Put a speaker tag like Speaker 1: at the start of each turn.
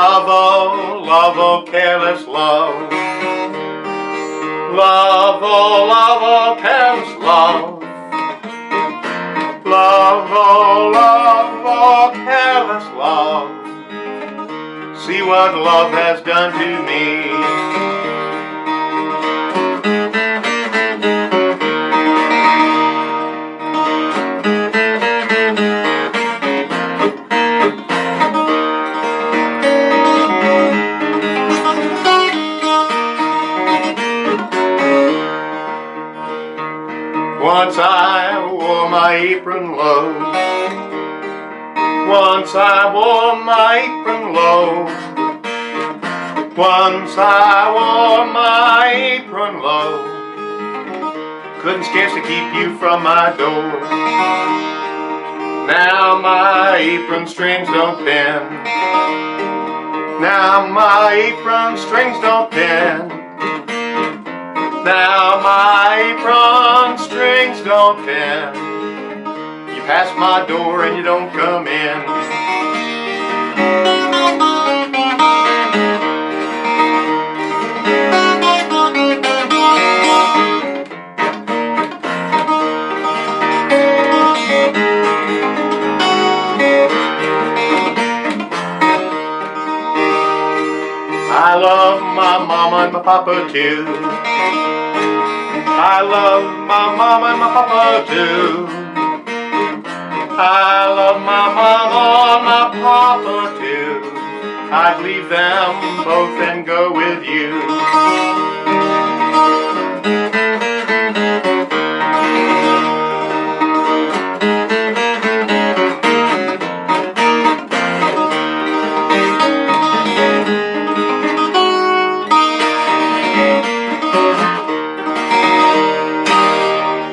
Speaker 1: love, oh, careless love. Love, oh, careless love. Love, oh, careless love. See what love has done to me. Once I wore my apron low. Once I wore my apron low. Once I wore my apron low. Couldn't scarcely keep you from my door. Now my apron strings don't bend. Now my apron strings don't bend. Now my apron strings don't bend. You pass my door and you don't come in. I love my mama and my papa too. I love my mama and my papa too. I love my mama and my papa too. I'd leave them both and go with you.